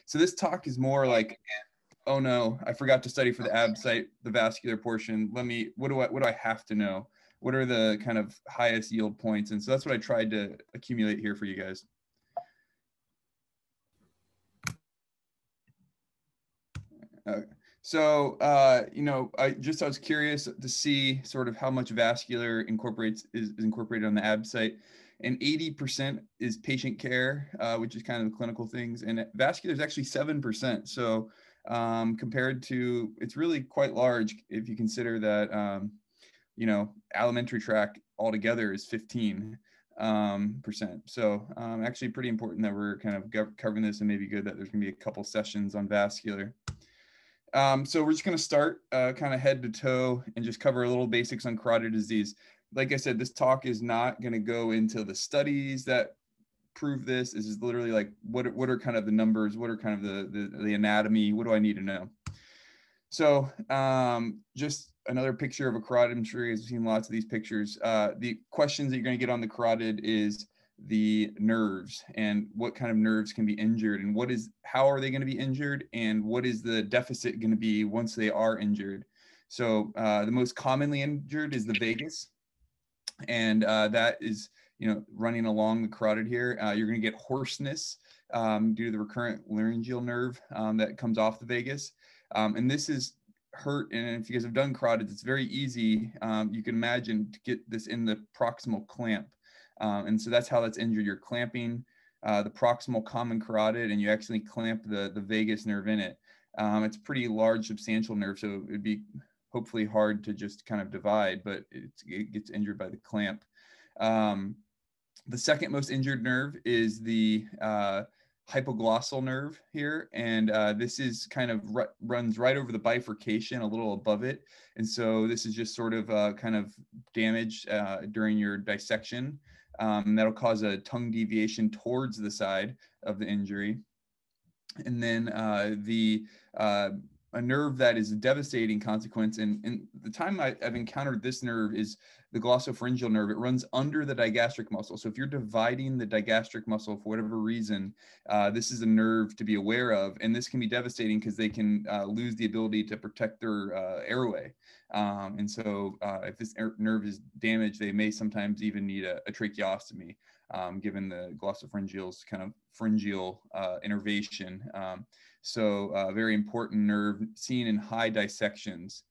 So this talk is more like, oh no, I forgot to study for the ABSITE, the vascular portion. What do I have to know? What are the kind of highest yield points? And so that's what I tried to accumulate here for you guys. So, I was curious to see sort of how much vascular is incorporated on the ABSITE, and 80% is patient care, which is kind of the clinical things, and vascular is actually 7%. So compared to, it's really quite large if you consider that, alimentary tract altogether is 15%. So actually pretty important that we're kind of covering this, and maybe good that there's gonna be a couple sessions on vascular. So we're just going to start kind of head to toe and just cover a little basics on carotid disease. Like I said, this talk is not going to go into the studies that prove this. This is literally like, what are kind of the numbers? What are kind of the anatomy? What do I need to know? So just another picture of a carotid. I'm sure you've seen lots of these pictures. The questions that you're going to get on the carotid is the nerves and what kind of nerves can be injured, and how are they going to be injured, and what is the deficit going to be once they are injured. So the most commonly injured is the vagus, and that is running along the carotid here. You're going to get hoarseness due to the recurrent laryngeal nerve that comes off the vagus, and this is hurt. And if you guys have done carotids, it's very easy, you can imagine, to get this in the proximal clamp. And so that's how that's injured. You're clamping the proximal common carotid, and you actually clamp the vagus nerve in it. It's a pretty large, substantial nerve, so it'd be hopefully hard to just kind of divide, but it gets injured by the clamp. The second most injured nerve is the hypoglossal nerve here, and this is kind of runs right over the bifurcation, a little above it, and so this is just sort of kind of damage during your dissection. That'll cause a tongue deviation towards the side of the injury. And then a nerve that is a devastating consequence, and the time I've encountered this nerve is the glossopharyngeal nerve. It runs under the digastric muscle. So if you're dividing the digastric muscle for whatever reason, this is a nerve to be aware of, and this can be devastating because they can lose the ability to protect their airway. And so if this nerve is damaged, they may sometimes even need a tracheostomy, given the glossopharyngeal's kind of pharyngeal innervation. So very important nerve seen in high dissections.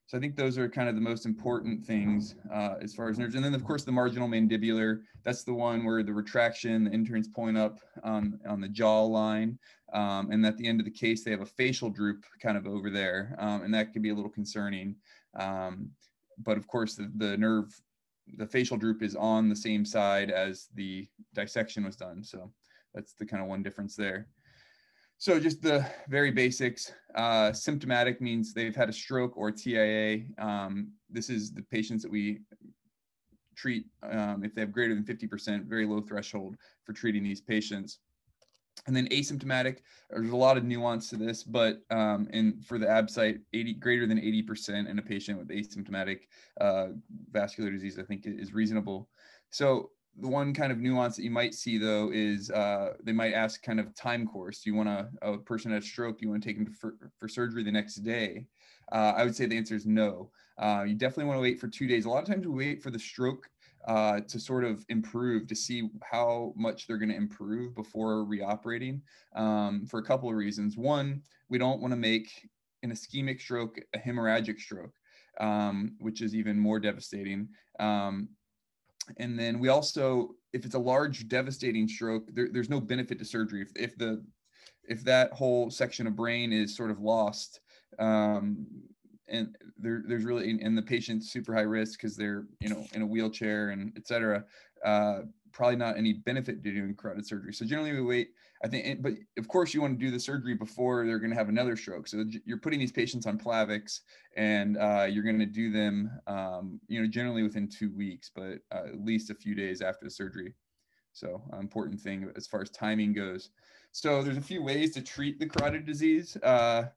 So I think those are kind of the most important things as far as nerves. And then of course the marginal mandibular, that's the one where the retraction, the interns point up on the jaw line. And at the end of the case, they have a facial droop kind of over there. And that can be a little concerning. But of course the facial droop is on the same side as the dissection was done. So that's the kind of one difference there. So just the very basics. Symptomatic means they've had a stroke or TIA. This is the patients that we treat if they have greater than 50%, very low threshold for treating these patients. And then asymptomatic, there's a lot of nuance to this, but for the ABSITE, greater than 80% in a patient with asymptomatic vascular disease, I think is reasonable. So the one kind of nuance that you might see, though, is they might ask kind of time course. Do you want a person had a stroke, you want to take them for surgery the next day? I would say the answer is no. You definitely want to wait for 2 days. A lot of times we wait for the stroke to sort of improve, to see how much they're going to improve before reoperating, for a couple of reasons. One, we don't want to make an ischemic stroke a hemorrhagic stroke, which is even more devastating. And then we also, if it's a large devastating stroke, there's no benefit to surgery. If that whole section of brain is sort of lost, and there's really, and the patient's super high risk because they're in a wheelchair and et cetera, probably not any benefit to doing carotid surgery. So generally we wait, I think, but of course you want to do the surgery before they're going to have another stroke. So you're putting these patients on Plavix, and you're going to do them, generally within 2 weeks, but at least a few days after the surgery. So important thing as far as timing goes. So there's a few ways to treat the carotid disease. Dr.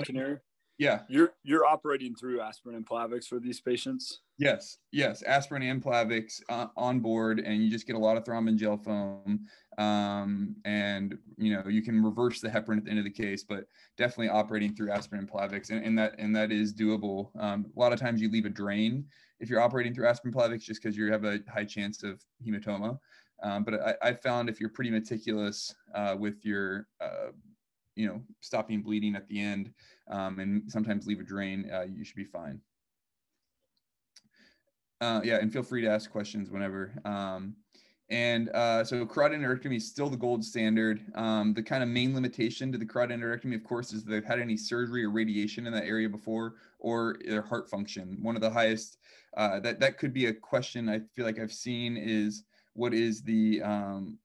Canary? Yeah. You're operating through aspirin and Plavix for these patients? Yes. Aspirin and Plavix on board, and you just get a lot of thrombin gel foam. And you can reverse the heparin at the end of the case, but definitely operating through aspirin and Plavix, and that is doable. A lot of times you leave a drain if you're operating through aspirin Plavix, just because you have a high chance of hematoma. But I found if you're pretty meticulous with your stopping bleeding at the end, and sometimes leave a drain, you should be fine. And feel free to ask questions whenever. So carotid endarterectomy is still the gold standard. The kind of main limitation to the carotid endarterectomy, of course, is they've had any surgery or radiation in that area before, or their heart function. One of the highest, that could be a question I feel like I've seen, is what is the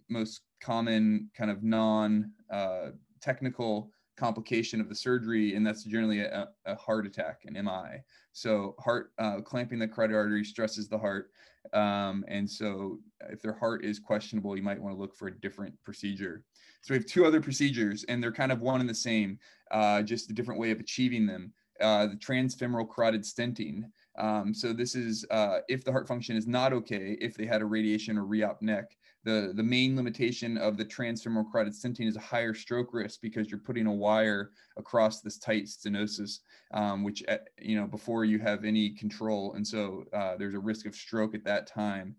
most common kind of non-technical complication of the surgery, and that's generally a heart attack, an MI. So heart clamping the carotid artery stresses the heart, and so if their heart is questionable, you might want to look for a different procedure. So we have two other procedures, and they're kind of one and the same, just a different way of achieving them. The transfemoral carotid stenting. So this is if the heart function is not okay, if they had a radiation or re-op neck. The main limitation of the transfemoral carotid stenting is a higher stroke risk, because you're putting a wire across this tight stenosis, which before you have any control, and so there's a risk of stroke at that time.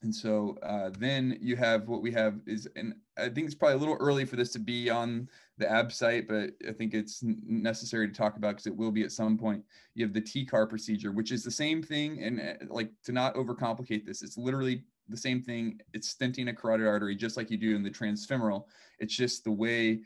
And so then you have what we have is, and I think it's probably a little early for this to be on the ABSITE, but I think it's necessary to talk about because it will be at some point. You have the TCAR procedure, which is the same thing. And like, to not overcomplicate this, it's literally the same thing. It's stenting a carotid artery just like you do in the transfemoral. It's just the way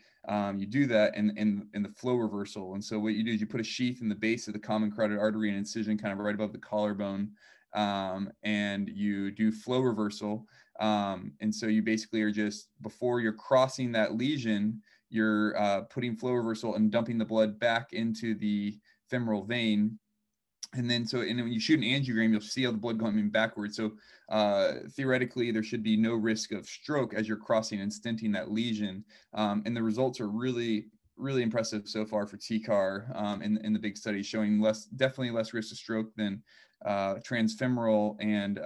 you do that and the flow reversal. And so what you do is you put a sheath in the base of the common carotid artery, and incision kind of right above the collarbone. And you do flow reversal. And so you basically are just, before you're crossing that lesion, you're putting flow reversal and dumping the blood back into the femoral vein. And then when you shoot an angiogram, you'll see how the blood going backwards. So theoretically, there should be no risk of stroke as you're crossing and stenting that lesion. And the results are really, really impressive so far for TCAR in the big study, showing definitely less risk of stroke than transfemoral, and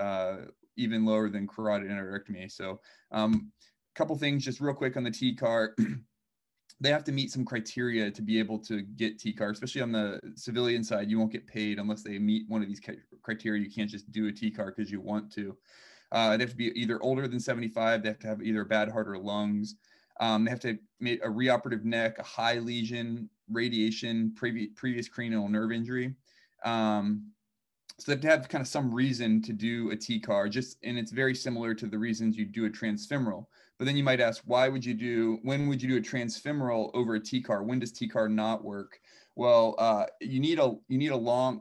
even lower than carotid endarterectomy. So a couple things just real quick on the TCAR. They have to meet some criteria to be able to get TCAR, especially on the civilian side. You won't get paid unless they meet one of these criteria. You can't just do a TCAR because you want to. They have to be either older than 75. They have to have either a bad heart or lungs. They have to make a reoperative neck, a high lesion, radiation, previous cranial nerve injury. So they have to have kind of some reason to do a TCAR, and it's very similar to the reasons you do a transfemoral. But then you might ask, when would you do a transfemoral over a TCAR? When does TCAR not work? Well, you need a long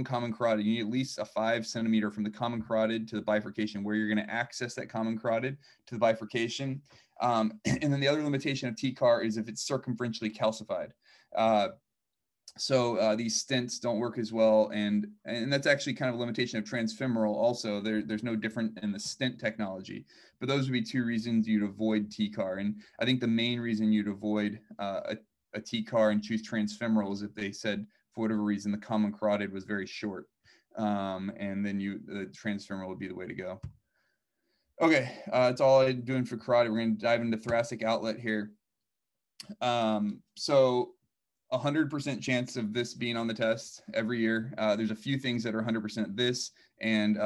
common carotid. You need at least a 5 centimeter from the common carotid to the bifurcation, where you're going to access that common carotid to the bifurcation. And then the other limitation of TCAR is if it's circumferentially calcified. So these stents don't work as well, and that's actually kind of a limitation of transfemoral also. There's no different in the stent technology, but those would be two reasons you'd avoid TCAR. And I think the main reason you'd avoid a TCAR and choose transfemoral is if they said, for whatever reason, the common carotid was very short, and then the transfemoral would be the way to go. Okay, that's all I'm doing for carotid. We're going to dive into thoracic outlet here. So 100% chance of this being on the test every year. There's a few things that are 100% this, and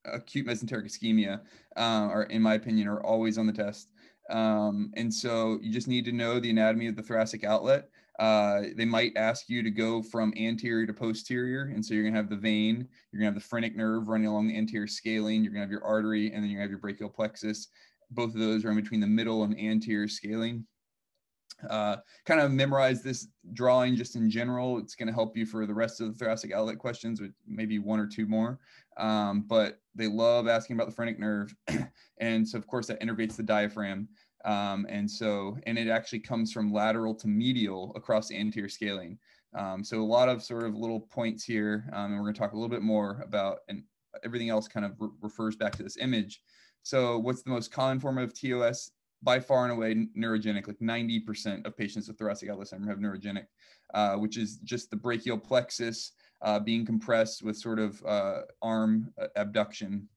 acute mesenteric ischemia are, in my opinion, are always on the test. And so you just need to know the anatomy of the thoracic outlet. They might ask you to go from anterior to posterior. And so you're going to have the vein, you're going to have the phrenic nerve running along the anterior scalene, you're going to have your artery, and then you're going to have your brachial plexus. Both of those are in between the middle and anterior scalene. Kind of memorize this drawing just in general. It's going to help you for the rest of the thoracic outlet questions, with maybe one or two more. But they love asking about the phrenic nerve. And so, of course, that innervates the diaphragm. And it actually comes from lateral to medial across the anterior scalene. So a lot of sort of little points here. And we're going to talk a little bit more about, and everything else kind of refers back to this image. So what's the most common form of TOS? by far and away neurogenic. Like 90% of patients with thoracic outlet syndrome have neurogenic, which is just the brachial plexus being compressed with sort of arm abduction.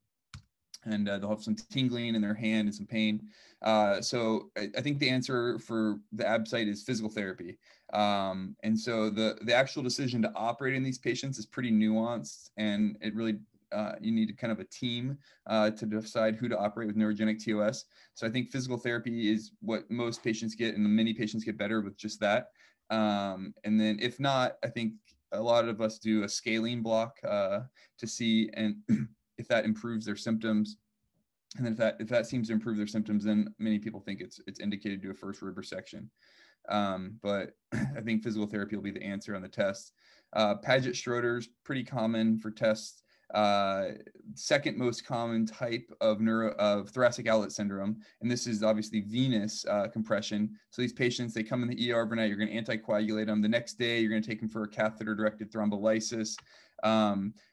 And they'll have some tingling in their hand and some pain. So I think the answer for the ABSITE is physical therapy. And so the actual decision to operate in these patients is pretty nuanced, and it really, you need kind of a team to decide who to operate with neurogenic TOS. So I think physical therapy is what most patients get, and many patients get better with just that. And then if not, I think a lot of us do a scaling block to see and if that improves their symptoms. And then if that seems to improve their symptoms, then many people think it's indicated to do a first rib resection. But I think physical therapy will be the answer on the test. Paget-Schroeder's pretty common for tests. Second most common type of thoracic outlet syndrome, and this is obviously venous compression. So these patients, they come in the ER overnight, you're going to anticoagulate them. The next day, you're going to take them for a catheter-directed thrombolysis.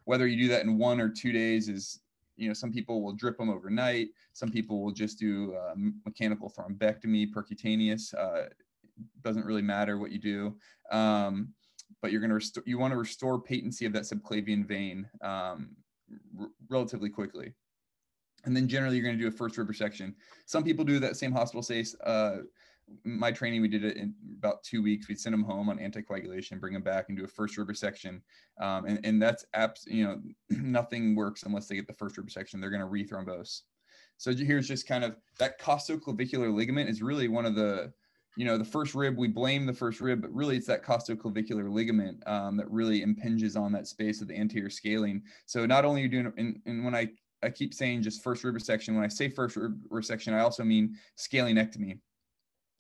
Whether you do that in 1 or 2 days is, some people will drip them overnight. Some people will just do mechanical thrombectomy, percutaneous. Doesn't really matter what you do. But you want to restore patency of that subclavian vein relatively quickly. And then generally you're going to do a first rib resection. Some people do that same hospital stays. My training, we did it in about 2 weeks. We'd send them home on anticoagulation, bring them back and do a first rib resection. And that's nothing works unless they get the first rib resection. They're going to rethrombose. So here's just kind of that costoclavicular ligament is really one of the, the first rib, we blame the first rib, but really it's that costoclavicular ligament that really impinges on that space of the anterior scaling. So not only are you doing, and when I keep saying just first rib resection, when I say first rib resection, I also mean scalenectomy.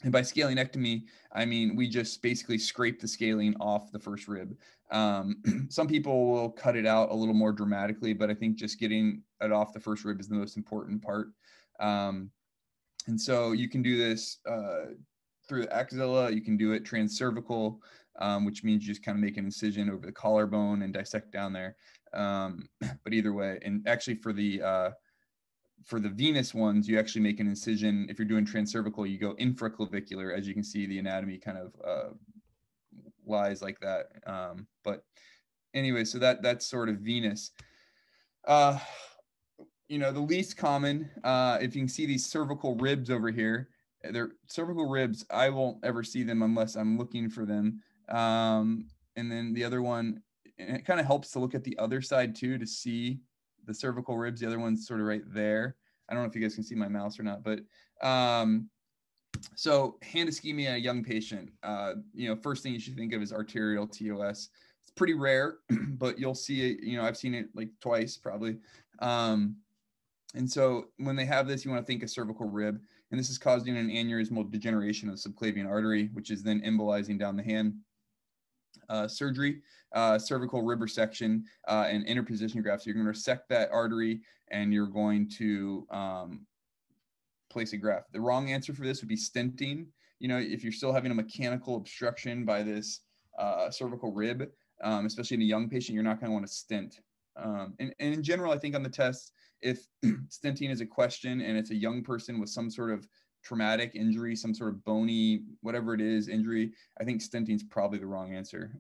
And by scalenectomy, I mean we just basically scrape the scaling off the first rib. Some people will cut it out a little more dramatically, but I think just getting it off the first rib is the most important part. And so you can do this through the axilla. You can do it transcervical, which means you just kind of make an incision over the collarbone and dissect down there. But either way, and actually for the venous ones, you actually make an incision. If you're doing transcervical, you go infraclavicular. As you can see, the anatomy kind of lies like that. But anyway, so that's sort of venous. The least common, if you can see these cervical ribs over here, they're cervical ribs. I won't ever see them unless I'm looking for them. And then the other one, and it kind of helps to look at the other side too, to see the cervical ribs. The other one's sort of right there. I don't know if you guys can see my mouse or not, but so hand ischemia in a young patient, first thing you should think of is arterial TOS. It's pretty rare, but you'll see it, I've seen it like twice probably. And so when they have this, you want to think of cervical rib, and this is causing an aneurysmal degeneration of the subclavian artery, which is then embolizing down the hand. Surgery, cervical rib resection, and interposition graft. So you're going to resect that artery and you're going to place a graft. The wrong answer for this would be stenting. If you're still having a mechanical obstruction by this cervical rib, especially in a young patient, you're not going to want to stent. And in general, I think on the test, if stenting is a question and it's a young person with some sort of traumatic injury, some sort of bony, whatever it is, injury, I think stenting is probably the wrong answer.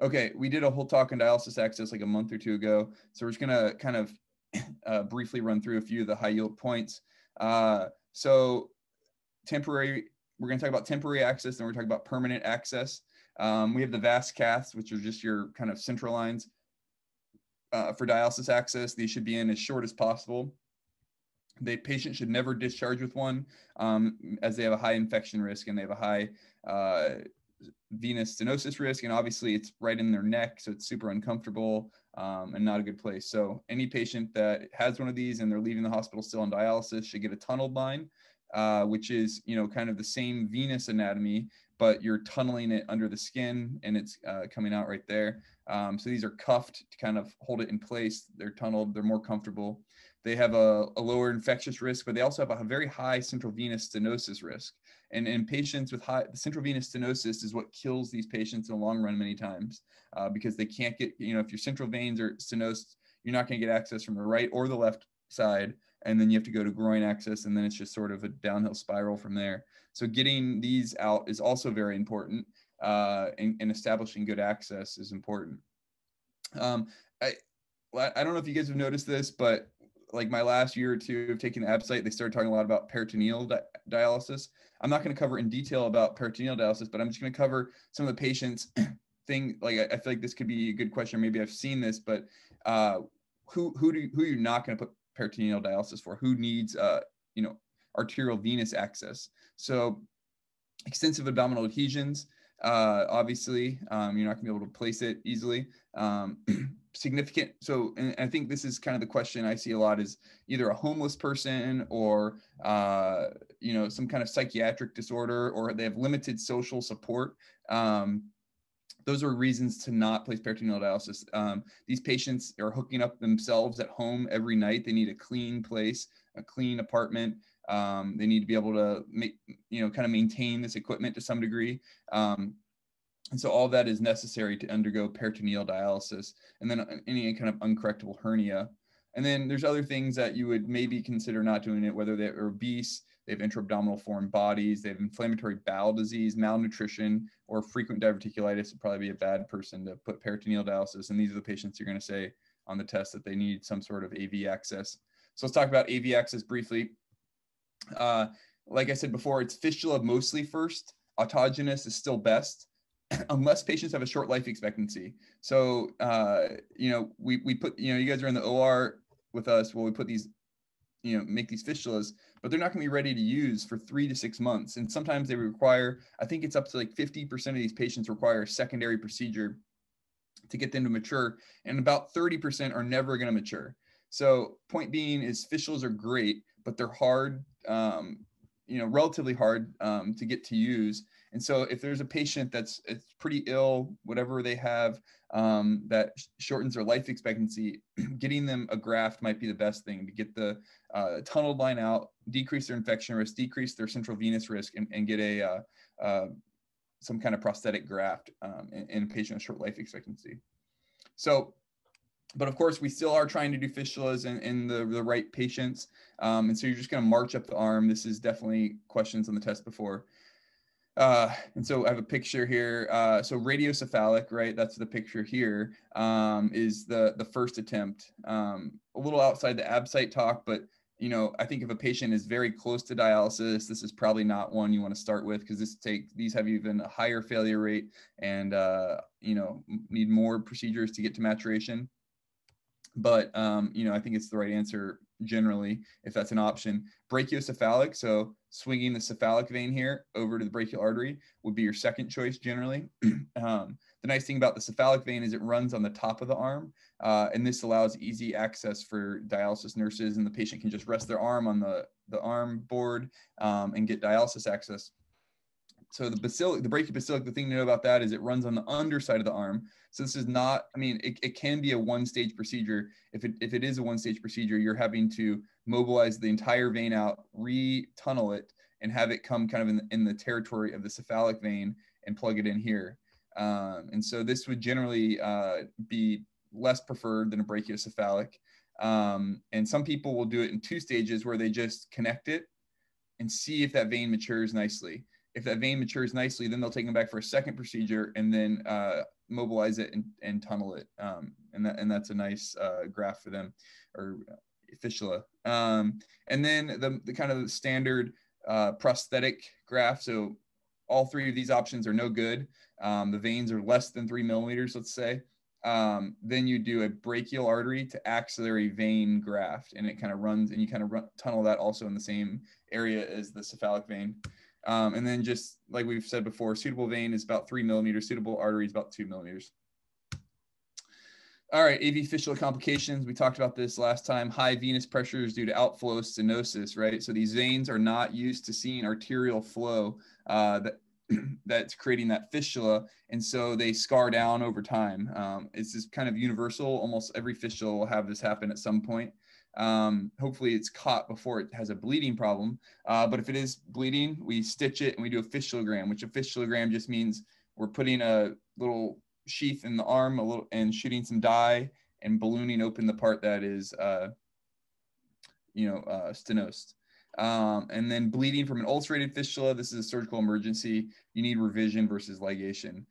Okay, we did a whole talk on dialysis access like a month or two ago. So we're just gonna kind of briefly run through a few of the high yield points. So temporary, we're gonna talk about temporary access, then we're talking about permanent access. We have the VAS caths, which are just your kind of central lines. For dialysis access, these should be in as short as possible. The patient should never discharge with one, as they have a high infection risk and they have a high venous stenosis risk. And obviously it's right in their neck, so it's super uncomfortable and not a good place. So any patient that has one of these and they're leaving the hospital still on dialysis should get a tunneled line, which is, kind of the same venous anatomy, but you're tunneling it under the skin and it's coming out right there. So these are cuffed to kind of hold it in place. They're tunneled, they're more comfortable. They have a lower infectious risk, but they also have a very high central venous stenosis risk. And in patients with high central venous stenosis is what kills these patients in the long run many times, because they can't get, if your central veins are stenosed, you're not going to get access from the right or the left side. and then you have to go to groin access, and then it's just sort of a downhill spiral from there. So getting these out is also very important, and establishing good access is important. I don't know if you guys have noticed this, but like my last year or two of taking the ABSITE, they started talking a lot about peritoneal dialysis. I'm not going to cover in detail about peritoneal dialysis, but I'm just going to cover some of the patients like I feel like this could be a good question. Maybe I've seen this, but who you're not going to put peritoneal dialysis for? Who needs arterial venous access? So extensive abdominal adhesions, obviously, you're not gonna be able to place it easily. Significant. So, and I think this is kind of the question I see a lot, is either a homeless person or, some kind of psychiatric disorder, or they have limited social support. Those are reasons to not place peritoneal dialysis. These patients are hooking up themselves at home every night. They need a clean place, a clean apartment. They need to be able to kind of maintain this equipment to some degree. And so all that is necessary to undergo peritoneal dialysis, and then any kind of uncorrectable hernia. And then there's other things that you would maybe consider not doing it, whether they're obese, they have intra-abdominal foreign bodies, they have inflammatory bowel disease, malnutrition, or frequent diverticulitis would probably be a bad person to put peritoneal dialysis. And these are the patients you're going to say on the test that they need some sort of AV access. So let's talk about AV access briefly. Like I said before, it's fistula mostly first. Autogenous is still best, unless patients have a short life expectancy. So, we put, you guys are in the OR with us. Well, we put these, make these fistulas, but they're not going to be ready to use for 3 to 6 months. And sometimes they require, I think it's up to like 50% of these patients require a secondary procedure to get them to mature. And about 30% are never going to mature. So point being is fistulas are great, but they're hard, relatively hard to get to use. And so if there's a patient it's pretty ill, whatever they have, that shortens their life expectancy, getting them a graft might be the best thing to get the tunneled line out, decrease their infection risk, decrease their central venous risk, and get some kind of prosthetic graft in a patient with short life expectancy. So, but of course, we still are trying to do fistulas in the right patients. And so you're just going to march up the arm. This is definitely questions on the test before. And so I have a picture here. So radiocephalic, right? That's the picture here, is the first attempt. A little outside the ABSITE talk, but I think if a patient is very close to dialysis, this is probably not one you want to start with, because these have even a higher failure rate and need more procedures to get to maturation. But I think it's the right answer generally if that's an option. Brachiocephalic, so swinging the cephalic vein here over to the brachial artery, would be your second choice generally. The nice thing about the cephalic vein is it runs on the top of the arm, and this allows easy access for dialysis nurses, and the patient can just rest their arm on the arm board and get dialysis access. So the brachiobasilic, the thing to know about that is it runs on the underside of the arm. So this is not, it can be a one-stage procedure. If it is a one-stage procedure, you're having to mobilize the entire vein out, re-tunnel it, and have it come kind of in the territory of the cephalic vein and plug it in here. And so this would generally be less preferred than a brachiocephalic. And some people will do it in 2 stages where they just connect it and see if that vein matures nicely. If that vein matures nicely, then they'll take them back for a second procedure and then mobilize it and tunnel it. And that's a nice graft for them, or fistula. And then the kind of the standard prosthetic graft. So all 3 of these options are no good. The veins are less than 3 millimeters, let's say. Then you do a brachial artery to axillary vein graft, and it kind of runs, and you kind of tunnel that also in the same area as the cephalic vein. And then just like we've said before, suitable vein is about 3 millimeters, suitable artery is about 2 millimeters. All right, AV fistula complications. We talked about this last time. High venous pressures due to outflow stenosis, right? So these veins are not used to seeing arterial flow that's creating that fistula, and so they scar down over time. It's just kind of universal. Almost every fistula will have this happen at some point. Hopefully it's caught before it has a bleeding problem. But if it is bleeding, we stitch it and we do a fistulogram, which a fistulogram just means we're putting a little sheath in the arm and shooting some dye and ballooning open the part that is, stenosed. And then bleeding from an ulcerated fistula. This is a surgical emergency. You need revision versus ligation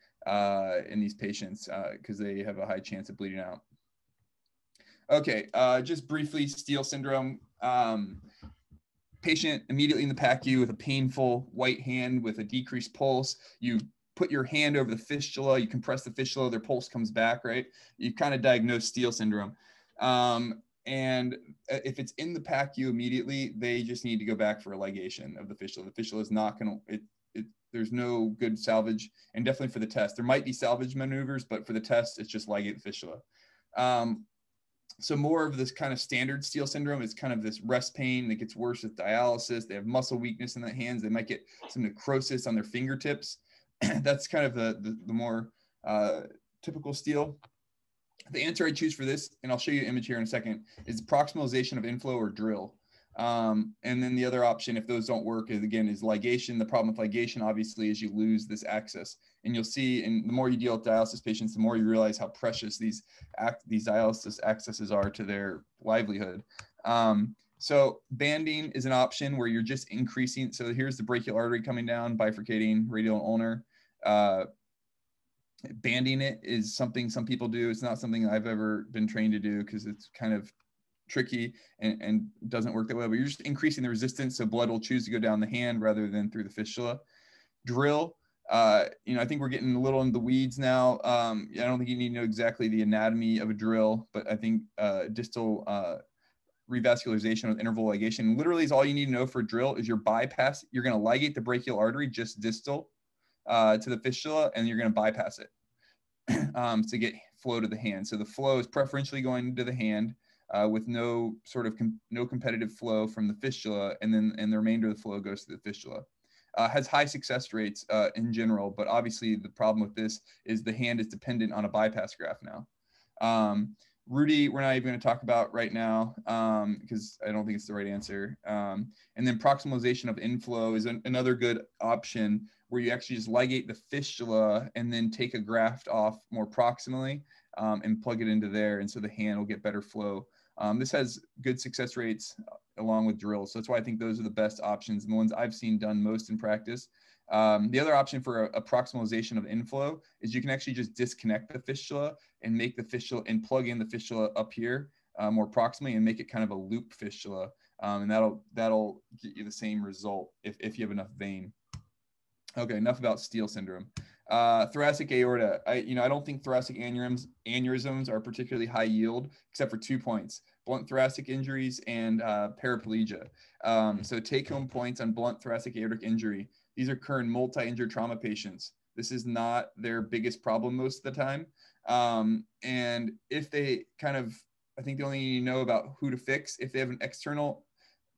in these patients because they have a high chance of bleeding out. Okay, just briefly, Steele syndrome. Patient immediately in the PACU with a painful white hand with a decreased pulse. You put your hand over the fistula, you compress the fistula, their pulse comes back, right? You kind of diagnose Steele syndrome. And if it's in the PACU immediately, they just need to go back for a ligation of the fistula. The fistula is not going to, there's no good salvage, and definitely for the test. There might be salvage maneuvers, but for the test, it's just ligate the fistula. So more of this kind of standard Steele syndrome is kind of this rest pain that gets worse with dialysis. They have muscle weakness in the hands. They might get some necrosis on their fingertips. That's kind of the more typical Steele. The answer I choose for this, and I'll show you an image here in a second, is proximalization of inflow or drill. And then the other option, if those don't work, is ligation. The problem with ligation, obviously, is you lose this access. And you'll see, and the more you deal with dialysis patients, the more you realize how precious these dialysis accesses are to their livelihood. So banding is an option where you're just increasing. So here's the brachial artery coming down, bifurcating radial and ulnar. Banding it is something some people do. It's not something I've ever been trained to do because it's kind of tricky and doesn't work that way, but you're just increasing the resistance so blood will choose to go down the hand rather than through the fistula. Drill, I think we're getting a little in the weeds now. I don't think you need to know exactly the anatomy of a drill, but I think distal revascularization with interval ligation literally is all you need to know for a drill. Is your bypass, you're going to ligate the brachial artery just distal to the fistula, and you're going to bypass it to get flow to the hand. So the flow is preferentially going to the hand with no competitive flow from the fistula, and the remainder of the flow goes to the fistula. Has high success rates in general, but obviously the problem with this is the hand is dependent on a bypass graft now. Rudy, we're not even going to talk about right now because I don't think it's the right answer. And then proximalization of inflow is another good option where you actually just ligate the fistula and then take a graft off more proximally and plug it into there. And so the hand will get better flow. This has good success rates along with drills. So that's why I think those are the best options and the ones I've seen done most in practice. The other option for a proximalization of inflow is you can actually just disconnect the fistula and make the fistula and plug in the fistula up here more proximally and make it kind of a loop fistula. And that'll get you the same result if you have enough vein. Okay, enough about Steele syndrome. Thoracic aorta. I don't think thoracic aneurysms are particularly high yield, except for 2 points: blunt thoracic injuries and paraplegia. So take-home points on blunt thoracic aortic injury. These occur in multi-injured trauma patients. This is not their biggest problem most of the time. And if they I think the only thing you know about who to fix, if they have an external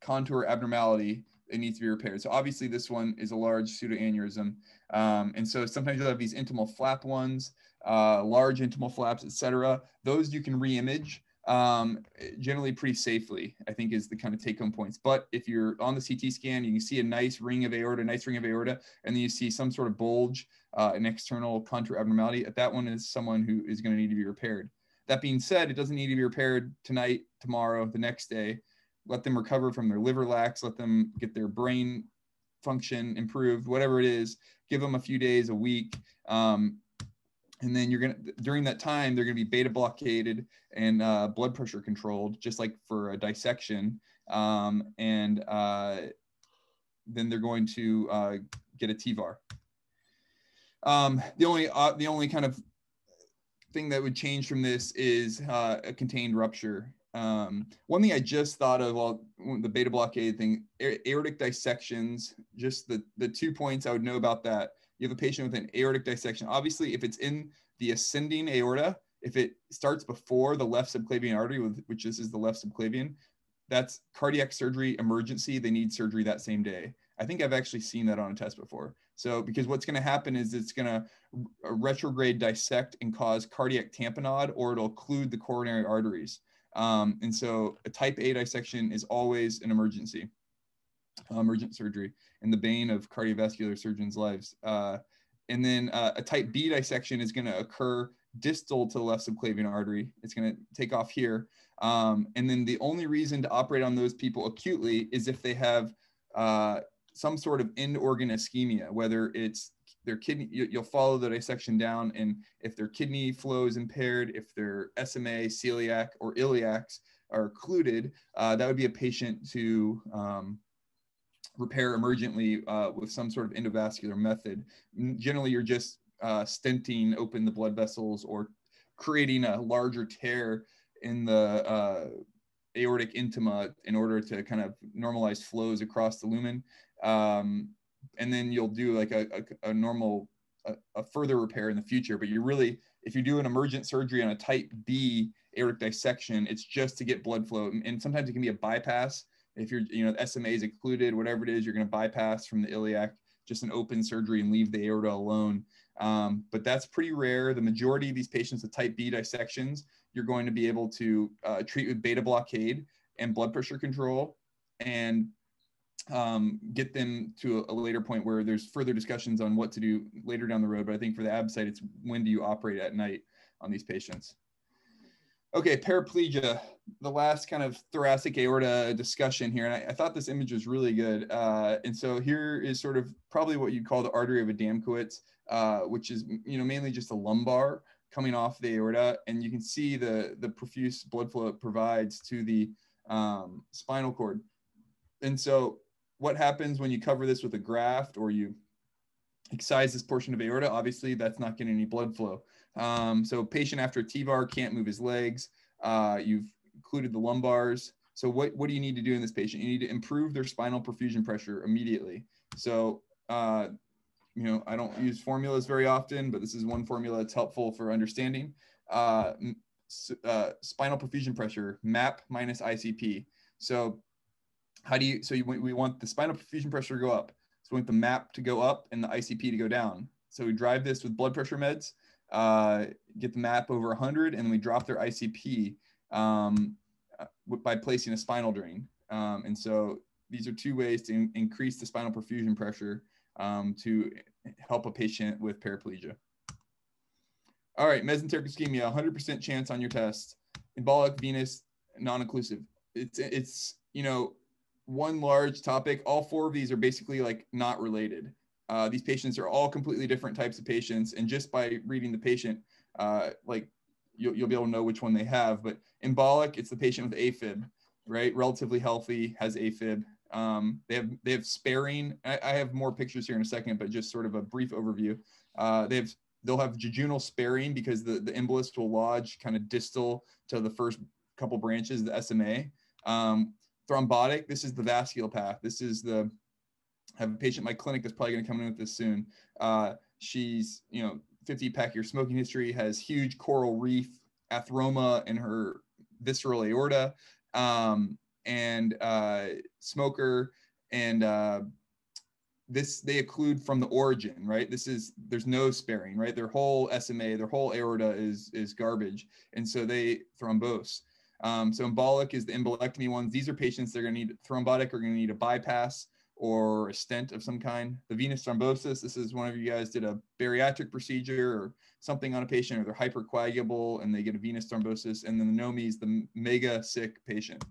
contour abnormality, it needs to be repaired. So obviously this one is a large pseudoaneurysm. And so sometimes you'll have these intimal flap ones, large intimal flaps, etc. Those you can re-image generally pretty safely, I think, is the kind of take-home points. But if you're on the CT scan, you can see a nice ring of aorta, and then you see some sort of bulge, an external contour abnormality. That one is someone who is going to need to be repaired. That being said, it doesn't need to be repaired tonight, tomorrow, the next day. Let them recover from their liver lax, let them get their brain function improved, whatever it is, give them a few days, a week. And then during that time, they're going to be beta blockaded and blood pressure controlled, just like for a dissection. Then they're going to get a TVAR. The only kind of thing that would change from this is a contained rupture. One thing I just thought of, the beta blockade thing, aortic dissections, just the 2 points I would know about that. You have a patient with an aortic dissection. Obviously, if it's in the ascending aorta, if it starts before the left subclavian artery, which this is the left subclavian, that's cardiac surgery emergency. They need surgery that same day. I think I've actually seen that on a test before. So because what's going to happen is it's going to retrograde dissect and cause cardiac tamponade, or it'll occlude the coronary arteries. And so a type A dissection is always an emergent surgery and the bane of cardiovascular surgeons' lives. And then a type B dissection is going to occur distal to the left subclavian artery. It's going to take off here. And then the only reason to operate on those people acutely is if they have some sort of end organ ischemia, whether it's their kidney, you'll follow the dissection down, and if their kidney flow is impaired, if their SMA, celiac, or iliacs are occluded, that would be a patient to repair emergently with some sort of endovascular method. Generally, you're just stenting open the blood vessels or creating a larger tear in the aortic intima in order to kind of normalize flows across the lumen. And then you'll do like a normal, a further repair in the future. But you really, if you do an emergent surgery on a type B aortic dissection, it's just to get blood flow. And sometimes it can be a bypass. If you're, SMA is occluded, whatever it is, you're going to bypass from the iliac, just an open surgery and leave the aorta alone. But that's pretty rare. The majority of these patients with type B dissections, you're going to be able to treat with beta blockade and blood pressure control, and get them to a later point where there's further discussions on what to do later down the road. But I think for the ABSITE, it's when do you operate at night on these patients. Okay, paraplegia, the last kind of thoracic aorta discussion here. And I thought this image was really good. And so here is sort of probably what you'd call the artery of Adamkiewicz, which is, mainly just a lumbar coming off the aorta. And you can see the profuse blood flow it provides to the spinal cord. And so what happens when you cover this with a graft or you excise this portion of aorta? Obviously, that's not getting any blood flow. So patient after a TEVAR can't move his legs. You've included the lumbars. So what do you need to do in this patient? You need to improve their spinal perfusion pressure immediately. So, I don't use formulas very often, but this is one formula that's helpful for understanding. Spinal perfusion pressure, MAP minus ICP. So we want the spinal perfusion pressure to go up. So we want the MAP to go up and the ICP to go down. So we drive this with blood pressure meds, get the MAP over 100, and then we drop their ICP by placing a spinal drain. And so these are two ways to increase the spinal perfusion pressure to help a patient with paraplegia. All right, mesenteric ischemia, 100% chance on your test. Embolic, venous, non-occlusive. It's one large topic. All four of these are basically like not related. These patients are all completely different types of patients. And just by reading the patient, you'll be able to know which one they have. But embolic, it's the patient with AFib, right? Relatively healthy, has AFib. They have sparing. I have more pictures here in a second, but just sort of a brief overview. They'll have jejunal sparing because the embolus will lodge kind of distal to the first couple branches of the SMA. Thrombotic, this is the vascular path. This is I have a patient in my clinic that's probably going to come in with this soon. She's, 50-pack-year smoking history, has huge coral reef atheroma in her visceral aorta, and smoker, and they occlude from the origin, right? There's no sparing, right? Their whole SMA, their whole aorta is garbage. And so they thrombose. So embolic is the embolectomy ones. These are patients that are going to need thrombotic, are going to need a bypass or a stent of some kind. The venous thrombosis, this is one of you guys did a bariatric procedure or something on a patient, or they're hypercoagulable and they get a venous thrombosis. And then the NOMI is the mega sick patient.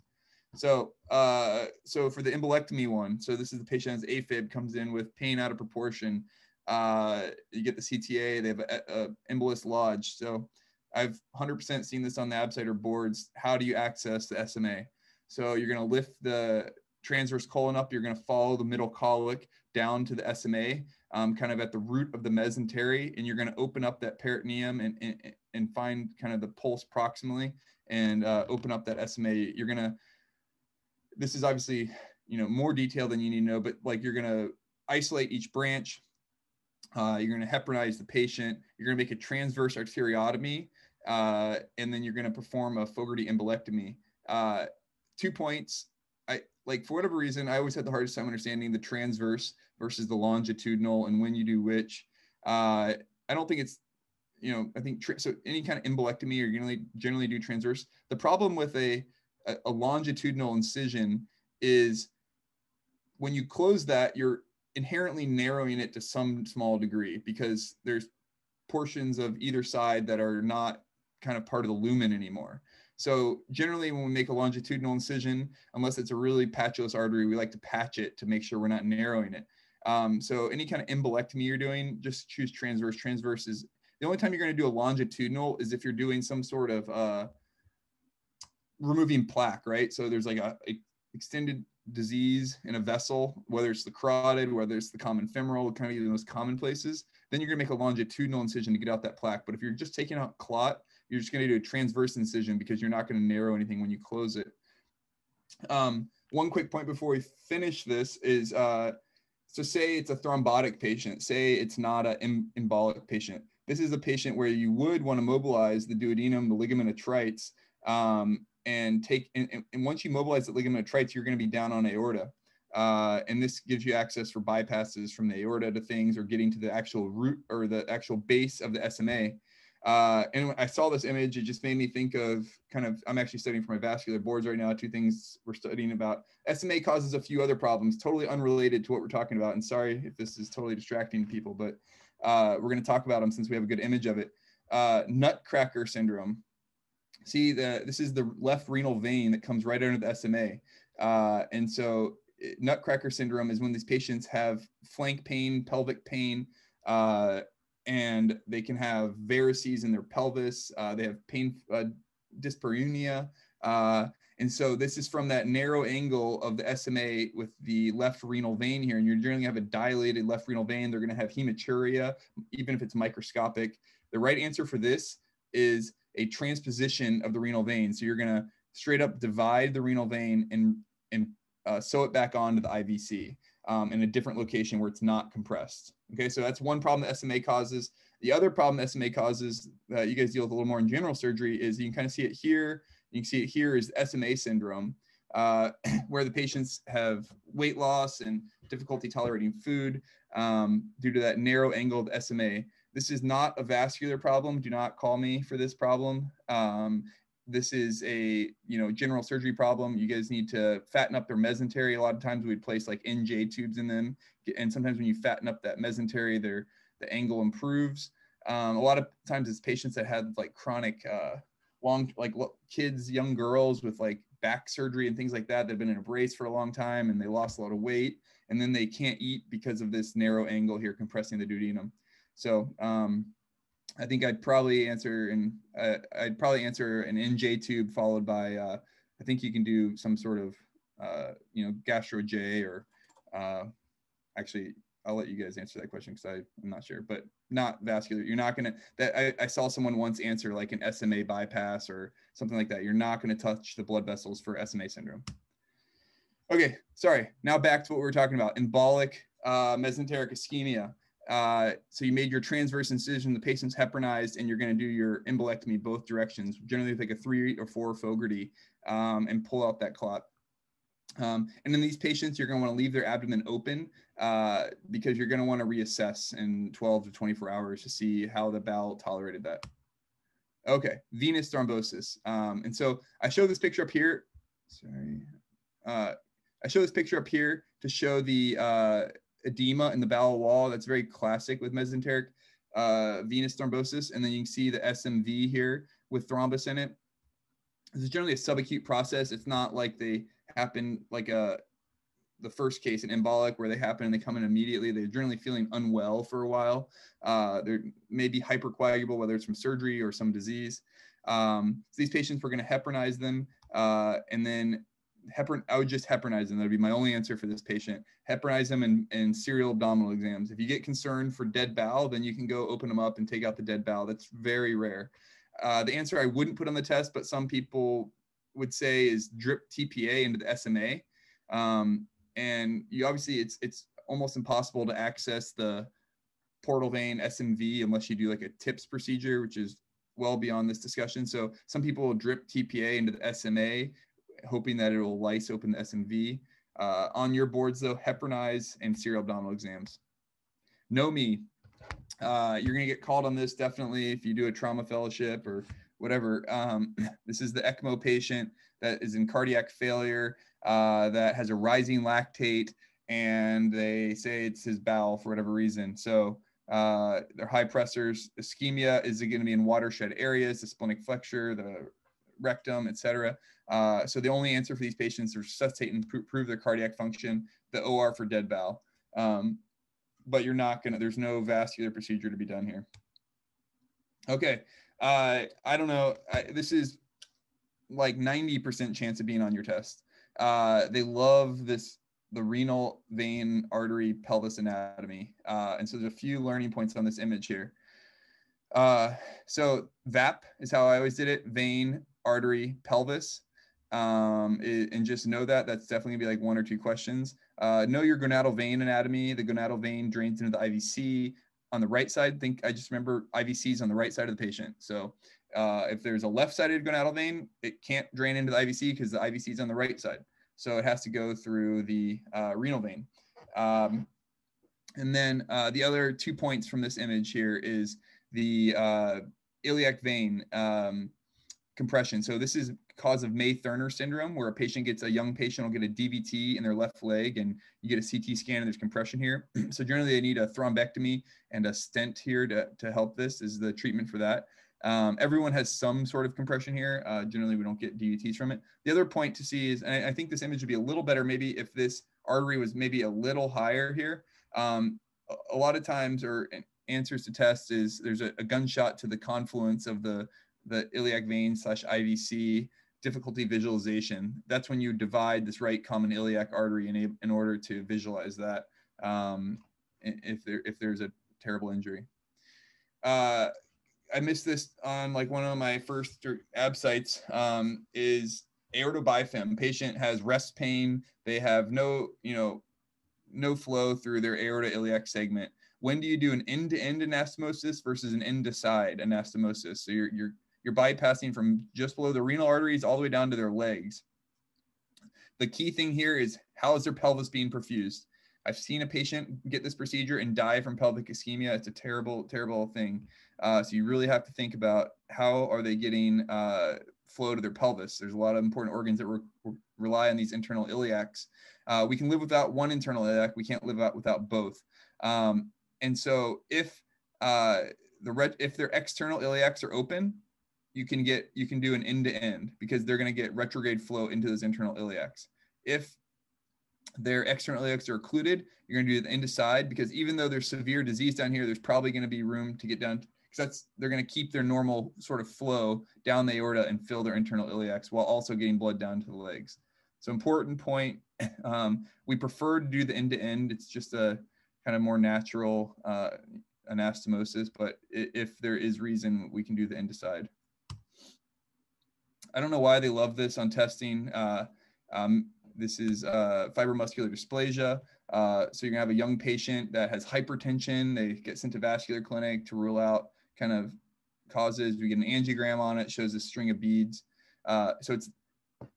So for the embolectomy one, so this is the patient has AFib, comes in with pain out of proportion. You get the CTA, they have a embolus lodge. So I've 100% seen this on the ABSITE boards. How do you access the SMA? So you're going to lift the transverse colon up. You're going to follow the middle colic down to the SMA, kind of at the root of the mesentery, and you're going to open up that peritoneum and find kind of the pulse proximally and open up that SMA. This is obviously, more detail than you need to know, but like you're going to isolate each branch. You're going to heparinize the patient. You're going to make a transverse arteriotomy, and then you're going to perform a Fogarty embolectomy. 2 points. For whatever reason, I always had the hardest time understanding the transverse versus the longitudinal and when you do which. I don't think it's, I think so any kind of embolectomy, you're generally do transverse. The problem with a longitudinal incision is when you close that, you're inherently narrowing it to some small degree because there's portions of either side that are not kind of part of the lumen anymore. So generally when we make a longitudinal incision, unless it's a really patulous artery, we like to patch it to make sure we're not narrowing it. So any kind of embolectomy you're doing, just choose transverse. Transverse is the only time you're going to do a longitudinal is if you're doing some sort of removing plaque, right? So there's like a extended disease in a vessel, whether it's the carotid, whether it's the common femoral, kind of either of those common places, then you're going to make a longitudinal incision to get out that plaque. But if you're just taking out clot, you're just going to do a transverse incision because you're not going to narrow anything when you close it. One quick point before we finish this is, so say it's a thrombotic patient, say it's not an embolic patient. This is a patient where you would want to mobilize the duodenum, the ligament of Treitz, and once you mobilize the ligament of Treitz, you're going to be down on aorta. And this gives you access for bypasses from the aorta to things, or getting to the actual root or the actual base of the SMA. And when I saw this image, it just made me think of I'm actually studying for my vascular boards right now, 2 things we're studying about. SMA causes a few other problems, totally unrelated to what we're talking about. And sorry if this is totally distracting people, but we're going to talk about them since we have a good image of it. Nutcracker syndrome. See, this is the left renal vein that comes right under the SMA. And so Nutcracker syndrome is when these patients have flank pain, pelvic pain, and they can have varices in their pelvis. They have pain, dyspareunia. And so this is from that narrow angle of the SMA with the left renal vein here. And you're generally have a dilated left renal vein. They're going to have hematuria, even if it's microscopic. The right answer for this is a transposition of the renal vein. So you're going to straight up divide the renal vein and sew it back onto the IVC in a different location where it's not compressed. Okay, so that's one problem that SMA causes. The other problem that SMA causes that you guys deal with a little more in general surgery is you can kind of see it here. You can see it here is SMA syndrome, where the patients have weight loss and difficulty tolerating food due to that narrow angle of SMA. This is not a vascular problem. Do not call me for this problem. This is a general surgery problem. You guys need to fatten up their mesentery. A lot of times we'd place like NJ tubes in them, and sometimes when you fatten up that mesentery, the angle improves. A lot of times it's patients that had like chronic kids, young girls with like back surgery and things like that that have been in a brace for a long time and they lost a lot of weight, and then they can't eat because of this narrow angle here compressing the duodenum. So I think I'd probably answer an NJ tube followed by I think you can do some sort of gastro J, or actually I'll let you guys answer that question because I'm not sure, but not vascular. You're not gonna I saw someone once answer like an SMA bypass or something like that. You're not going to touch the blood vessels for SMA syndrome. Okay, sorry. Now back to what we were talking about: embolic mesenteric ischemia. So you made your transverse incision, the patient's heparinized, and you're going to do your embolectomy both directions, generally with like a 3 or 4 Fogarty, and pull out that clot. And in these patients, you're going to want to leave their abdomen open because you're going to want to reassess in 12 to 24 hours to see how the bowel tolerated that. Okay, venous thrombosis. And so I show this picture up here. Sorry. I show this picture up here to show the edema in the bowel wall. That's very classic with mesenteric venous thrombosis. And then you can see the SMV here with thrombus in it. This is generally a subacute process. It's not like they happen like the first case in embolic where they happen and they come in immediately. They're generally feeling unwell for a while. They may be hypercoagulable, whether it's from surgery or some disease. So these patients, we're going to heparinize them, and then I would just heparinize them. That would be my only answer for this patient. Heparinize them in serial abdominal exams. If you get concerned for dead bowel, then you can go open them up and take out the dead bowel. That's very rare. The answer I wouldn't put on the test, but some people would say, is drip TPA into the SMA. And you obviously, it's almost impossible to access the portal vein SMV unless you do like a TIPS procedure, which is well beyond this discussion. So some people will drip TPA into the SMA, hoping that it will lyse open the SMV. On your boards though, heparinize and serial abdominal exams. NOMI, you're going to get called on this definitely if you do a trauma fellowship or whatever. This is the ECMO patient that is in cardiac failure, that has a rising lactate, and they say it's his bowel for whatever reason. So They're high pressors. Ischemia is going to be in watershed areas, the splenic flexure, the rectum, etc. So the only answer for these patients is resuscitate and prove their cardiac function, the OR for dead bowel. But you're not going to, there's no vascular procedure to be done here. Okay. I don't know. This is like 90% chance of being on your test. They love this, the renal vein artery pelvis anatomy. And so there's a few learning points on this image here. So VAP is how I always did it: vein, artery, pelvis. And just know that that's definitely gonna be like 1 or 2 questions. Know your gonadal vein anatomy. The gonadal vein drains into the IVC on the right side. I just remember IVCs on the right side of the patient. So if there's a left-sided gonadal vein, it can't drain into the IVC because the IVC is on the right side. So it has to go through the renal vein. And then the other 2 points from this image here is the iliac vein compression. So this is cause of May-Thurner syndrome, where a young patient will get a DVT in their left leg, and you get a CT scan and there's compression here. So generally they need a thrombectomy and a stent here to help. This is the treatment for that. Everyone has some sort of compression here. Generally we don't get DVTs from it. The other point to see is, and I think this image would be a little better maybe if this artery was maybe a little higher here. A lot of times, or answers to tests, is there's a gunshot to the confluence of the iliac vein / IVC, difficulty visualization. That's when you divide this right common iliac artery in order to visualize that if there's a terrible injury. I missed this on like one of my first ABSITEs, is aorta bifem. Patient has rest pain. They have no flow through their aorta iliac segment. When do you do an end-to-end anastomosis versus an end-to-side anastomosis? So you're bypassing from just below the renal arteries all the way down to their legs. The key thing here is, how is their pelvis being perfused? I've seen a patient get this procedure and die from pelvic ischemia. It's a terrible, terrible thing. So you really have to think about how are they getting flow to their pelvis. There's a lot of important organs that rely on these internal iliacs. We can live without one internal iliac. We can't live without both. And so if their external iliacs are open, you can do an end-to-end, because they're going to get retrograde flow into those internal iliacs. If their external iliacs are occluded, you're going to do the end-to-side, because even though there's severe disease down here, there's probably going to be room to get down, because they're going to keep their normal sort of flow down the aorta and fill their internal iliacs while also getting blood down to the legs. So important point. We prefer to do the end-to-end. It's just a kind of more natural anastomosis, but if there is reason, we can do the end-to-side. I don't know why they love this on testing. This is fibromuscular dysplasia. So you're gonna have a young patient that has hypertension. They get sent to vascular clinic to rule out kind of causes. We get an angiogram on it, shows a string of beads. So it's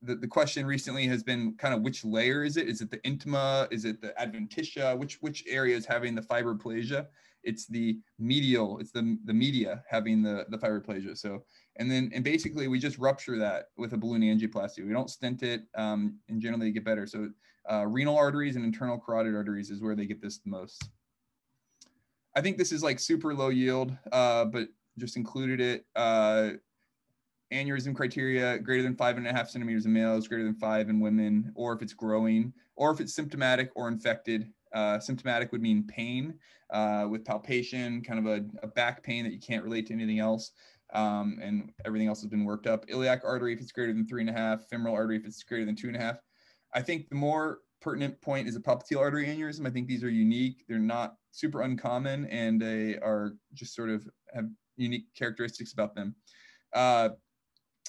the question recently has been kind of, which layer is it? Is it the intima? Is it the adventitia? Which area is having the fibroplasia? It's the medial, it's the media having the fibroplasia. So, and basically we just rupture that with a balloon angioplasty. We don't stent it, and generally they get better. So renal arteries and internal carotid arteries is where they get this the most. I think this is like super low yield, but just included it. Aneurysm criteria, greater than 5.5 centimeters in males, greater than 5 in women, or if it's growing, or if it's symptomatic or infected. Symptomatic would mean pain with palpation, kind of a back pain that you can't relate to anything else, and everything else has been worked up. Iliac artery if it's greater than 3.5, femoral artery if it's greater than 2.5. I think the more pertinent point is a popliteal artery aneurysm. I think these are unique. They're not super uncommon, and they are just sort of have unique characteristics about them.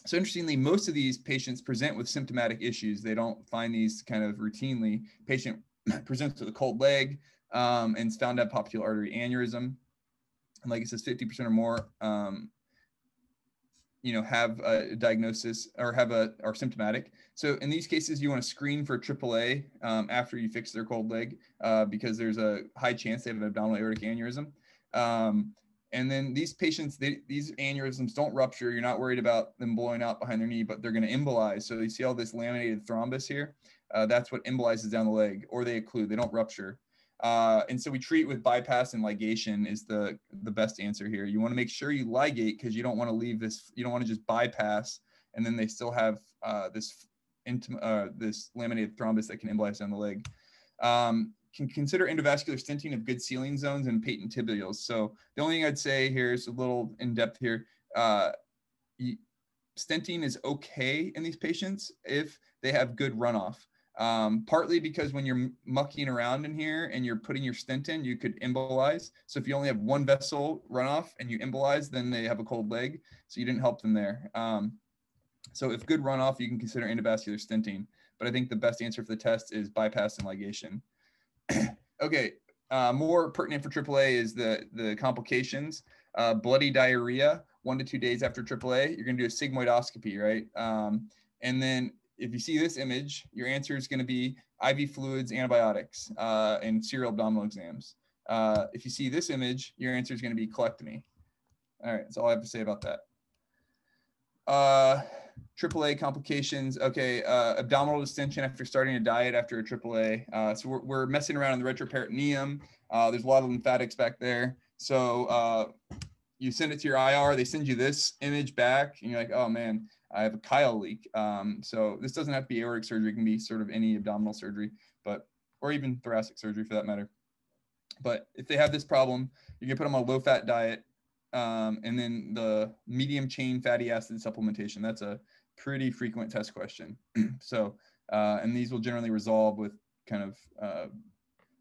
So interestingly, most of these patients present with symptomatic issues. They don't find these kind of routinely. Patient presents with a cold leg and is found to have popliteal artery aneurysm. And like it says, 50% or more, have a diagnosis or are symptomatic. So in these cases, you want to screen for AAA after you fix their cold leg because there's a high chance they have an abdominal aortic aneurysm. And then these patients, these aneurysms don't rupture. You're not worried about them blowing out behind their knee, but they're going to embolize. So you see all this laminated thrombus here. That's what embolizes down the leg, or they occlude. They don't rupture. And so we treat with bypass and ligation is the best answer here. You want to make sure you ligate because you don't want to leave this, you don't want to just bypass and then they still have this laminated thrombus that can embolize down the leg. Can consider endovascular stenting of good sealing zones and patent tibials. So the only thing I'd say here is a little in depth here. Stenting is okay in these patients if they have good runoff. Partly because when you're mucking around in here and you're putting your stent in, you could embolize. So if you only have one vessel runoff and you embolize, then they have a cold leg. So you didn't help them there. So if good runoff, you can consider endovascular stenting. But I think the best answer for the test is bypass and ligation. Okay, more pertinent for AAA is the complications. Bloody diarrhea, 1 to 2 days after AAA. You're going to do a sigmoidoscopy, right? And then if you see this image, your answer is going to be IV fluids, antibiotics, and serial abdominal exams. If you see this image, your answer is going to be colectomy. All right, that's all I have to say about that. AAA complications. Okay, abdominal distension after starting a diet after a AAA. So we're messing around in the retroperitoneum. There's a lot of lymphatics back there. So you send it to your IR. They send you this image back, and you're like, oh man, I have a chyle leak. So this doesn't have to be aortic surgery. It can be sort of any abdominal surgery, or even thoracic surgery for that matter. But if they have this problem, you can put them on a low-fat diet. And then the medium chain fatty acid supplementation, that's a pretty frequent test question. So, and these will generally resolve with kind of,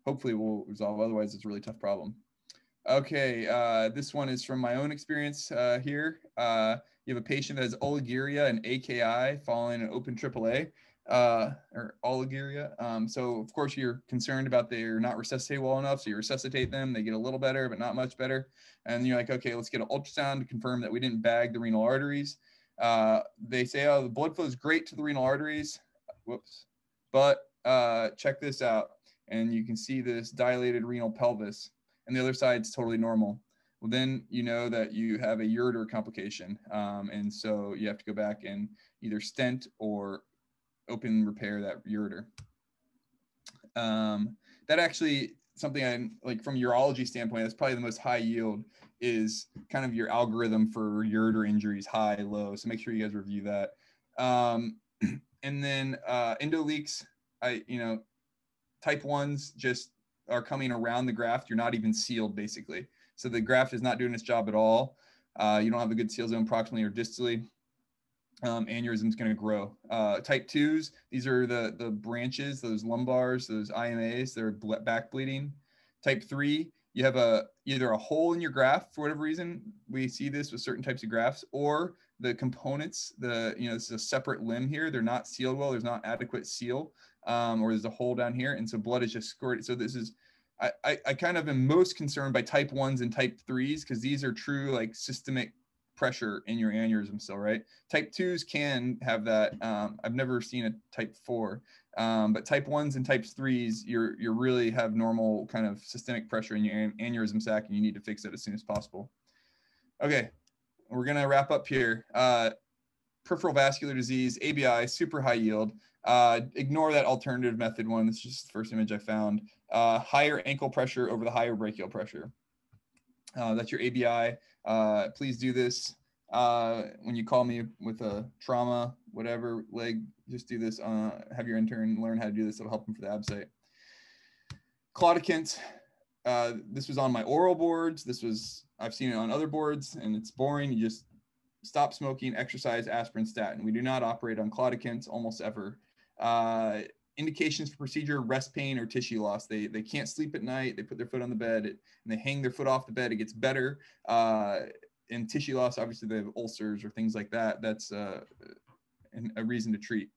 hopefully will resolve. Otherwise it's a really tough problem. Okay. This one is from my own experience here. You have a patient that has algeria and AKI following an open AAA, or algeria. So of course you're concerned about they're not resuscitated well enough. So you resuscitate them, they get a little better, but not much better. And you're like, okay, let's get an ultrasound to confirm that we didn't bag the renal arteries. They say, oh, the blood flow is great to the renal arteries. Whoops. But check this out. And you can see this dilated renal pelvis, and the other side's totally normal. Well, then you know that you have a ureter complication. And so you have to go back and either stent or open repair that ureter. That actually, something I like from urology standpoint, that's probably the most high yield is kind of your algorithm for ureter injuries, high, low. So make sure you guys review that. And then endo leaks, type 1s just are coming around the graft. You're not even sealed basically. So the graft is not doing its job at all. You don't have a good seal zone proximally or distally. Aneurysm is going to grow. Type 2s, these are the branches, those lumbars, those IMAs, they're back bleeding. Type 3, you have either a hole in your graft for whatever reason. We see this with certain types of grafts, or the components, this is a separate limb here. They're not sealed well. There's not adequate seal, or there's a hole down here. And so blood is just squirted. So this is, I kind of am most concerned by type 1s and type 3s because these are true like systemic pressure in your aneurysm still, right? Type 2s can have that. I've never seen a type 4, but type 1s and type 3s, you really have normal kind of systemic pressure in your aneurysm sac, and you need to fix it as soon as possible. Okay, we're gonna wrap up here. Peripheral vascular disease, ABI, super high yield. Ignore that alternative method one. This is just the first image I found. Higher ankle pressure over the higher brachial pressure. That's your ABI. Please do this when you call me with a trauma, whatever leg, just do this. Have your intern learn how to do this. It'll help them for the ABSITE. Claudicant. This was on my oral boards. I've seen it on other boards, and it's boring. You just stop smoking, exercise, aspirin, statin. We do not operate on claudicants almost ever. Indications for procedure: rest pain or tissue loss. They can't sleep at night. They put their foot on the bed and they hang their foot off the bed. It gets better. And tissue loss, obviously they have ulcers or things like that. That's a reason to treat.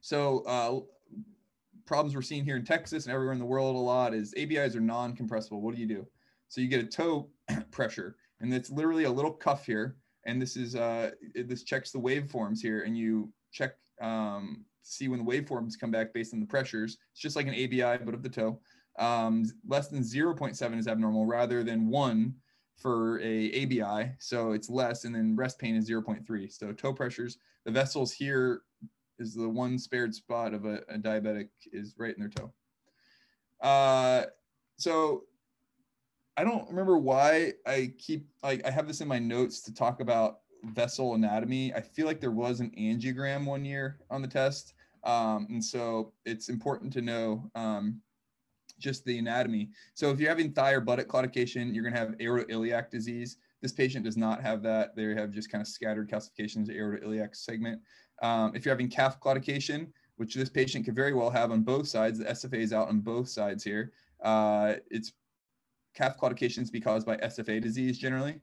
So problems we're seeing here in Texas and everywhere in the world a lot is ABIs are non-compressible. What do? So you get a toe pressure, and it's literally a little cuff here. And this is this checks the waveforms here, and you check see when the waveforms come back based on the pressures. It's just like an ABI, but of the toe. Less than 0.7 is abnormal rather than 1 for a ABI. So it's less, and then rest pain is 0.3. So toe pressures, the vessels here is the one spared spot of a diabetic is right in their toe. So I don't remember why I keep, like, I have this in my notes to talk about vessel anatomy. I feel like there was an angiogram one year on the test. And so it's important to know just the anatomy. So if you're having thigh or buttock claudication, you're going to have aortoiliac disease. This patient does not have that. They have just kind of scattered calcifications, aortoiliac segment. If you're having calf claudication, which this patient could very well have on both sides, the SFA is out on both sides here. It's calf claudication is caused by SFA disease generally.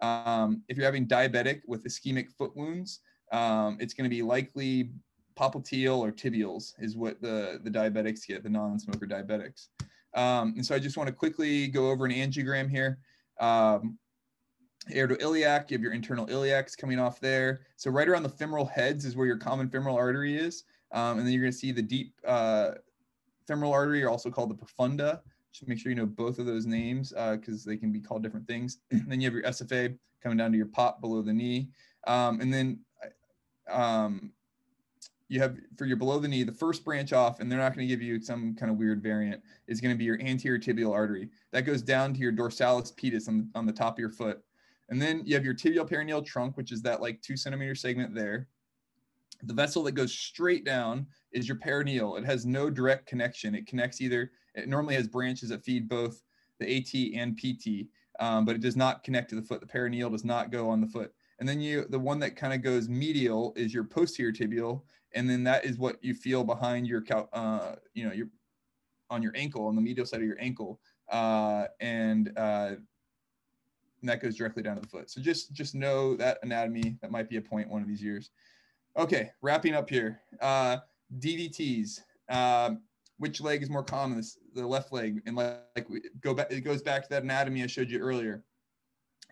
If you're having diabetic with ischemic foot wounds, it's going to be likely popliteal or tibials is what the diabetics get, the non-smoker diabetics. And so I just want to quickly go over an angiogram here. Aortoiliac, you have your internal iliacs coming off there. So right around the femoral heads is where your common femoral artery is. And then you're going to see the deep femoral artery, are also called the profunda. Just make sure you know both of those names because they can be called different things. Then you have your SFA coming down to your pop below the knee. And then you have, for your below the knee, the first branch off, and they're not going to give you some kind of weird variant, is going to be your anterior tibial artery. That goes down to your dorsalis pedis on the top of your foot. And then you have your tibial perineal trunk, which is that like 2 centimeter segment there. The vessel that goes straight down is your perineal. It has no direct connection. It connects it normally has branches that feed both the AT and PT, but it does not connect to the foot. The perineal does not go on the foot. And then the one that kind of goes medial is your posterior tibial. And then that is what you feel behind your, on your ankle, on the medial side of your ankle. And that goes directly down to the foot. So just know that anatomy. That might be a point one of these years. Okay, wrapping up here. DVTs. Which leg is more common? The left leg. And it goes back to that anatomy I showed you earlier.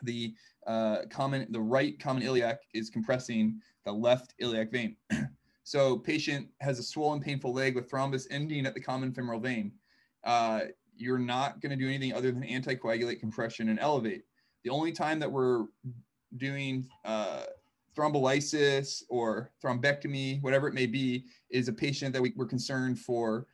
The right common iliac is compressing the left iliac vein. So patient has a swollen, painful leg with thrombus ending at the common femoral vein. You're not going to do anything other than anticoagulate, compression, and elevate. The only time that we're doing thrombolysis or thrombectomy, whatever it may be, is a patient that we're concerned for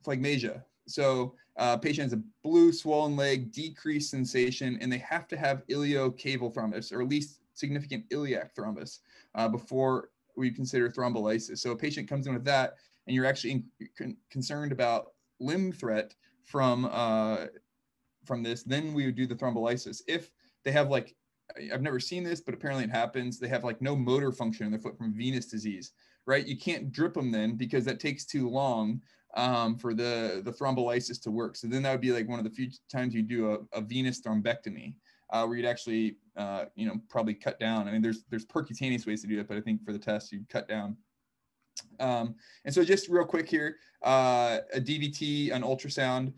phlegmasia. So patient has a blue swollen leg, decreased sensation, and they have to have iliocaval thrombus, or at least significant iliac thrombus before we consider thrombolysis. So a patient comes in with that, and you're actually concerned about limb threat from this, then we would do the thrombolysis. If they have I've never seen this, but apparently it happens, they have no motor function in their foot from venous disease, right? You can't drip them then because that takes too long for the thrombolysis to work. So then that would be one of the few times you do a venous thrombectomy where you'd actually, probably cut down. I mean, there's percutaneous ways to do it, but I think for the test, you'd cut down. And so just real quick here, a DVT, an ultrasound,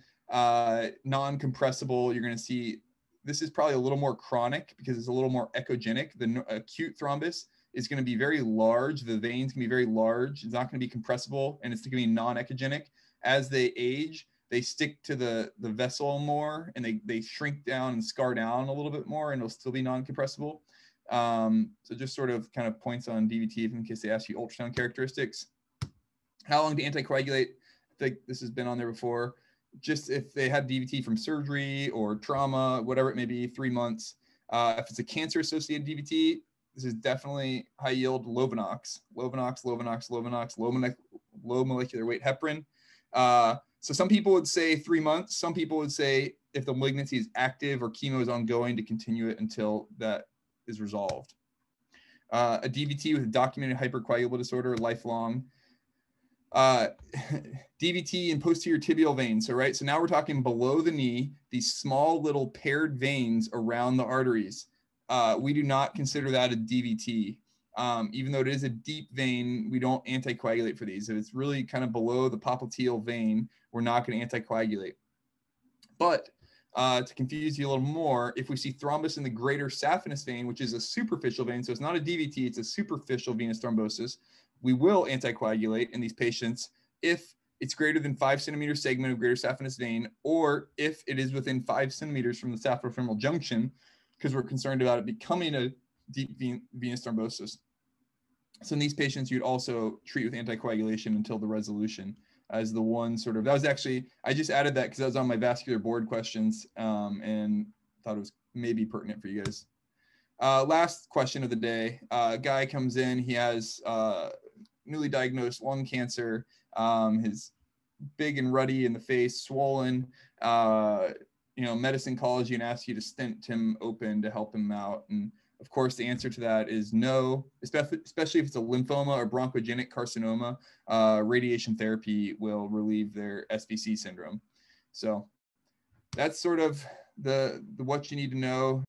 non-compressible, you're going to see this is probably a little more chronic because it's a little more echogenic. The acute thrombus is going to be very large. The veins can be very large. It's not going to be compressible, and it's going to be non-echogenic. As they age, they stick to the vessel more, and they shrink down and scar down a little bit more, and it'll still be non-compressible. So just sort of kind of points on DVT in case they ask you ultrasound characteristics. How long to anticoagulate? I think this has been on there before. Just if they had DVT from surgery or trauma, whatever it may be, 3 months. If it's a cancer-associated DVT, this is definitely high-yield Lovenox, low molecular weight heparin. So some people would say 3 months. Some people would say if the malignancy is active or chemo is ongoing, to continue it until that is resolved. A DVT with documented hypercoagulable disorder, lifelong. DVT and posterior tibial veins. So now we're talking below the knee, these small little paired veins around the arteries. We do not consider that a DVT. Even though it is a deep vein, we don't anticoagulate for these. If it's really kind of below the popliteal vein, we're not going to anticoagulate. But to confuse you a little more, if we see thrombus in the greater saphenous vein, which is a superficial vein, so it's not a DVT, it's a superficial venous thrombosis, we will anticoagulate in these patients if it's greater than 5 centimeter segment of greater saphenous vein, or if it is within 5 centimeters from the saphenofemoral junction, because we're concerned about it becoming a deep venous thrombosis. So in these patients, you'd also treat with anticoagulation until the resolution. as the one sort of, that was actually, I just added that because that was on my vascular board questions, and thought it was maybe pertinent for you guys. Last question of the day. A guy comes in, he has newly diagnosed lung cancer. His big and ruddy in the face, swollen. Medicine calls you and asks you to stent him open to help him out. And of course, the answer to that is no, especially if it's a lymphoma or bronchogenic carcinoma. Radiation therapy will relieve their SVC syndrome. So that's sort of the what you need to know.